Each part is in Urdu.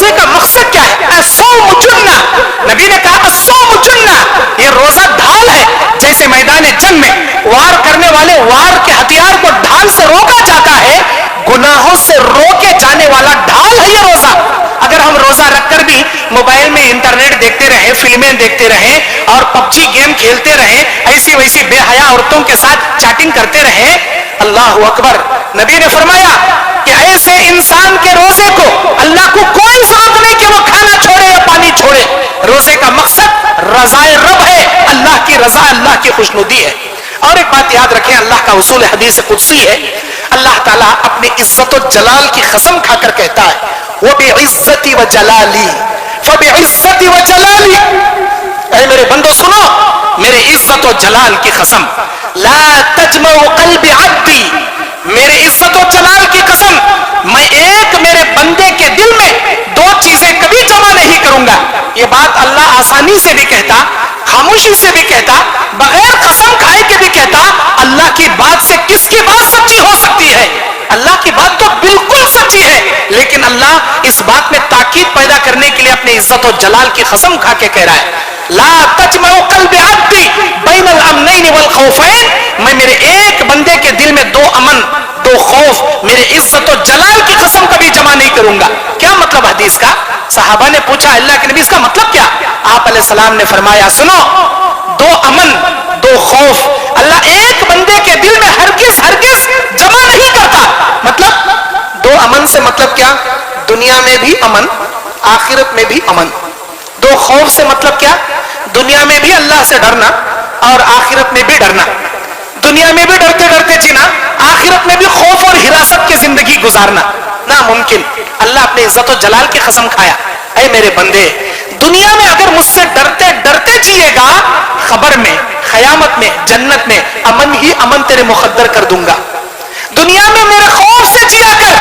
روزے کا مقصد کیا ہے؟ الصوم جنہ، نبی نے کہا الصوم جنہ، یہ روزہ ڈھال ہے، جیسے میدان جنگ میں وار کرنے والے وار کے ہتھیار کو ڈھال سے روکا جاتا ہے، گناہوں سے روکے جانے والا ڈھال ہے یہ روزہ۔ اگر ہم روزہ رکھ کر بھی موبائل میں انٹرنیٹ دیکھتے رہیں، فلمیں دیکھتے رہیں اور پب جی گیم کھیلتے رہیں، ایسی ویسی بے حیا عورتوں کے ساتھ چیٹنگ کرتے رہیں، اللہ اکبر، نبی نے فرمایا کہ ایسے انسان کے روزے کو اللہ کو کوئی ضرورت نہیں کہ وہ کھانا چھوڑے یا پانی چھوڑے، روزے کا مقصد رضا رب ہے، اللہ کی رضا، اللہ کی خوشنودی ہے۔ اور ایک بات یاد رکھیں، اللہ کا اصول حدیث قدسی ہے، اللہ تعالیٰ اپنی عزت و جلال کی قسم کھا کر کہتا ہے وَبِعِزَّتِ وَجَلَالِي فَبِعِزَّتِ وَجَلَالِي، اے میرے بندو سنو، میرے عزت و جلال کی قسم، لا تجمع قلب عبدی، میرے عزت و جلال کی قسم، میں ایک میرے بندے کے دل میں دو چیزیں کبھی جمع نہیں کروں گا۔ یہ بات اللہ آسانی سے بھی کہتا، خاموشی سے بھی کہتا، بغیر قسم کھائے کے بھی کہتا، اللہ کی بات سے کس کی بات سچی ہو سکتی ہے؟ اللہ کی بات تو بالکل سچی ہے، لیکن اللہ اس بات میں تاکید پیدا کرنے کے لیے اپنے عزت و جلال کی قسم کھا کے کہہ رہا ہے لا تجمع قلب عبدی بین الامنین والخوفین، میں میرے ایک بندے کے دل میں دو امن دو خوف، میرے عزت و جلال کی قسم کبھی جمع نہیں کروں گا۔ کیا مطلب حدیث کا؟ صحابہ نے پوچھا اللہ کے نبی اس کا مطلب کیا؟ آپ علیہ السلام نے فرمایا سنو، دو امن دو خوف اللہ ایک بندے کے دل میں ہرگز جمع نہیں کرتا۔ مطلب دو امن سے مطلب کیا؟ دنیا میں بھی امن، آخرت میں بھی امن۔ دو خوف سے مطلب کیا؟ دنیا میں بھی اللہ سے ڈرنا اور آخرت میں بھی ڈرنا، دنیا میں بھی ڈرتے ڈرتے جینا، آخرت میں بھی خوف اور حراست کی زندگی گزارنا ناممکن۔ اللہ اپنے عزت و جلال کی قسم کھایا اے میرے بندے، دنیا میں اگر مجھ سے ڈرتے ڈرتے جیے گا، خبر میں قیامت میں جنت میں امن ہی امن تیرے مقدر کر دوں گا۔ دنیا میں میرے خوف سے جیا کر،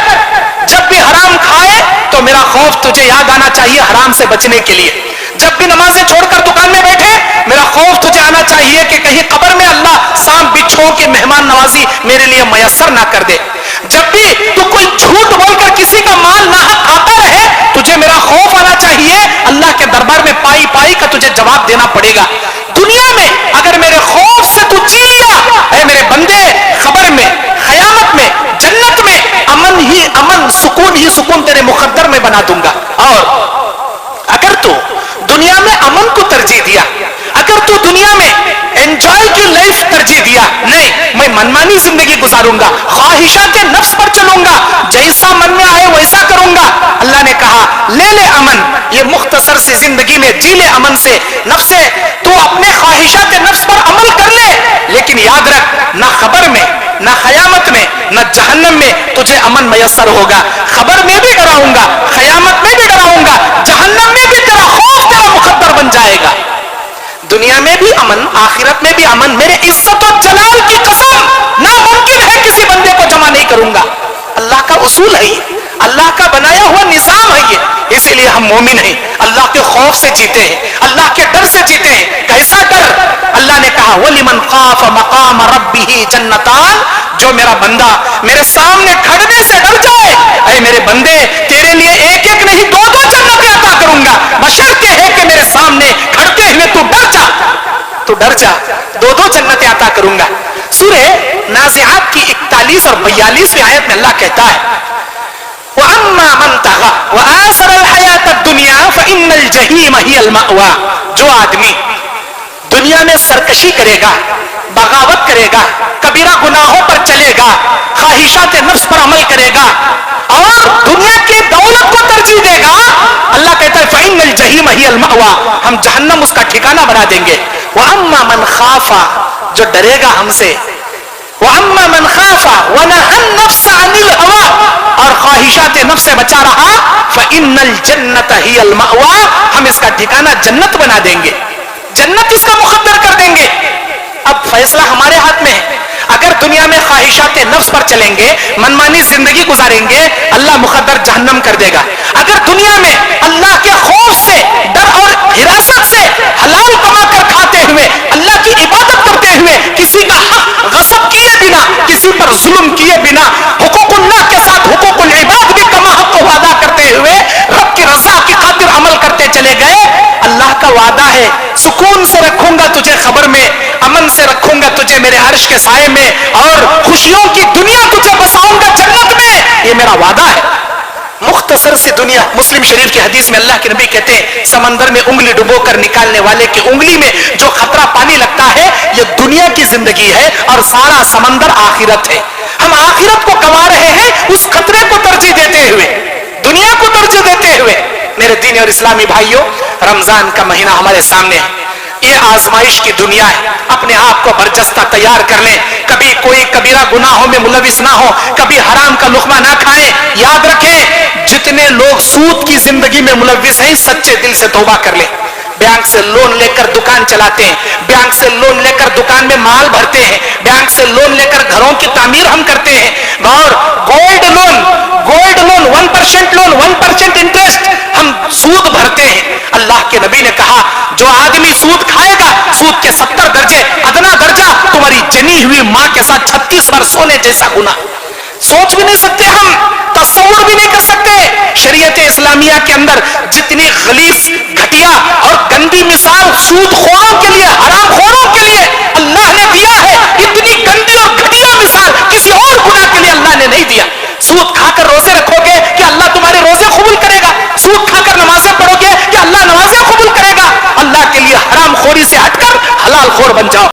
جب بھی حرام کھائے تو میرا خوف تجھے یاد آنا چاہیے حرام سے بچنے کے لیے، جب بھی نمازیں چھوڑ کر دکان میں بیٹھے میرا خوف تجھے آنا چاہیے کہ کہیں قبر میں اللہ سانپ بچھو کی مہمان نوازی میرے لیے میسر نہ کر دے، جب بھی تو کوئی جھوٹ بول کر کسی کا مال ناحق کھاتا رہے تجھے میرا خوف آنا چاہیے اللہ کے دربار میں پائی پائی کا تجھے جواب دینا پڑے گا۔ دنیا میں اگر میرے خوف سے تو جی لیا اے میرے بندے، خبر میں قیامت میں جنت میں امن ہی امن، سکون ہی سکون تیرے مقدر میں بنا دوں گا۔ اور اگر تو دنیا میں امن کو ترجیح دیا، اگر تو دنیا میں انجوائے کی لائف ترجیح دیا، نہیں میں منمانی زندگی گزاروں گا، خواہشات نفس پر چلوں گا، جیسا من میں آئے ویسا کروں گا، اللہ نے کہا لے لے امن، یہ مختصر سی زندگی میں جی لے امن سے، نفس سے تو اپنے خواہشات نفس پر عمل کر لے، لیکن یاد رکھ نہ خبر میں نہ قیامت میں نہ جہنم میں تجھے امن میسر ہوگا۔ خبر میں بھی ڈراؤں گا، قیامت میں بھی ڈراؤں گا، جہنم میں بھی تیرا خوف تیرا مقدر بن جائے گا۔ دنیا میں بھی امن، آخرت میں بھی امن، میرے عزت و جلال کی قسم ناممکن ہے کسی بندے کو جمع نہیں کروں گا۔ اللہ کا اصول ہے یہ، اللہ کا بنایا ہوا نظام ہے یہ، اسی لیے ہم مومن ہیں، اللہ کے خوف سے جیتے ہیں، اللہ کے ڈر سے جیتے ہیں۔ کیسا ڈر؟ اللہ نے کہا وَلِمَنْ خَافَ مَقَامَ رَبِّهِ جَنَّتَانِ، جو میرا بندہ میرے سامنے کھڑنے سے ڈر جائے، اے میرے بندے تیرے لیے ایک ایک نہیں دو دو جنتیں عطا کروں گا، بشرط یہ ہے کہ میرے سامنے کھڑتے ہوئے تو ڈر جا، دو دو جنتیں عطا کروں گا۔ سورہ نازعات کی 41 اور 42ویں آیت میں اللہ کہتا ہے وَأَمَّا مَنْ طَغَىٰ وَآثَرَ الْحَيَاةَ الدُّنْيَا فَإِنَّ الْجَحِيمَ هِيَ الْمَأْوَىٰ، جو آدمی دنیا میں سرکشی کرے گا، بغاوت کرے گا، کبیرہ گناہوں پر چلے گا، خواہشات نفس پر عمل کرے گا اور دنیا کی دولت کو ترجیح دے گا، اللہ کہتا ہے فَإِنَّ الْجَحِيمَ هِيَ الْمَأْوَىٰ، ہم جہنم اس کا ٹھکانہ بنا دیں گے۔ وَأَمَّا مَنْ خَافَ، جو ڈرے گا ہم سے، وَأَمَّا مَنْ خَافَ وَنَهَى النَّفْسَ عَنِ الْهَوَىٰ، اور خواہشات نفس سے بچا رہا، فَإِنَّ الْجَنَّةَ هِيَ الْمَأْوَىٰ، ہم اس کا ٹھکانہ جنت بنا دیں گے، جنت اس کا مقدر کر دیں گے۔ اب فیصلہ ہمارے ہاتھ میں ہے، اگر دنیا میں خواہشات نفس پر چلیں گے، منمانی زندگی گزاریں گے، اللہ مقدر جہنم کر دے گا۔ اگر دنیا میں اللہ کے خوف سے، ڈر اور حراست سے حلال کما کر کھاتے ہوئے، اللہ کی عبادت کرتے ہوئے، کسی کا حق غصب کیے بنا، کسی پر ظلم کیے بنا، حقوق اللہ کے ساتھ حقوق العباد بھی کما حق کو ادا کرتے ہوئے، رب کی رضا سکون سے رکھوں گا تجھے خبر میں، امن سے رکھوں گا تجھے میرے عرش کے سائے میں، اور خوشیوں کی دنیا تجھے بساؤں گا جنت میں، یہ میرا وعدہ ہے۔ مختصر سی دنیا، مسلم شریف کی حدیث میں اللہ کے نبی کہتے ہیں سمندر میں انگلی ڈبو کر نکالنے والے کی انگلی میں جو قطرہ پانی لگتا ہے یہ دنیا کی زندگی ہے، اور سارا سمندر آخرت ہے۔ ہم آخرت کو کما رہے ہیں اس قطرے کو ترجیح دیتے ہوئے، دنیا کو ترجیح دیتے ہوئے۔ میرے دینی اور اسلامی بھائیوں، رمضان کا مہینہ ہمارے سامنے ہے، یہ آزمائش کی دنیا ہے، اپنے آپ کو برجستہ تیار کر لیں، کبھی کوئی کبیرہ گناہوں میں ملوث نہ ہو، کبھی حرام کا لقمہ نہ کھائیں۔ یاد رکھیں جتنے لوگ سود کی زندگی میں ملوث ہیں سچے دل سے توبہ کر لیں۔ بینک سے لون لے کر دکان چلاتے ہیں، بینک سے لون لے کر دکان میں مال بھرتے ہیں، بینک سے لون لے کر گھروں کی تعمیر ہم کرتے ہیں، اور گولڈ لون 1% لون 1% انٹرسٹ ہم سود بھرتے ہیں۔ اللہ کے نبی نے کہا جو آدمی سود کھائے گا سود کے 70 درجے، ادنا درجہ تمہاری جنی ہوئی ماں کے ساتھ 36 بار سونے جیسا گناہ۔ سوچ بھی نہیں سکتے، ہم تصور بھی نہیں کر سکتے شریعت اسلامیہ کے اندر جتنی غلیظ، گھٹیا اور گندی مثال سود خوروں کے لیے، حرام خوروں کے لیے اللہ نے دیا ہے، اتنی گندی اور گھٹیا مثال کسی اور گناہ کے لیے اللہ نے نہیں دیا۔ سود کھا کر روزے رکھو گے کہ اللہ تمہارے روزے قبول کرے گا؟ سود کھا کر نمازیں پڑھو گے کہ اللہ نمازیں قبول کرے گا؟ اللہ کے لیے حرام خوری سے ہٹ کر حلال خور بن جاؤ۔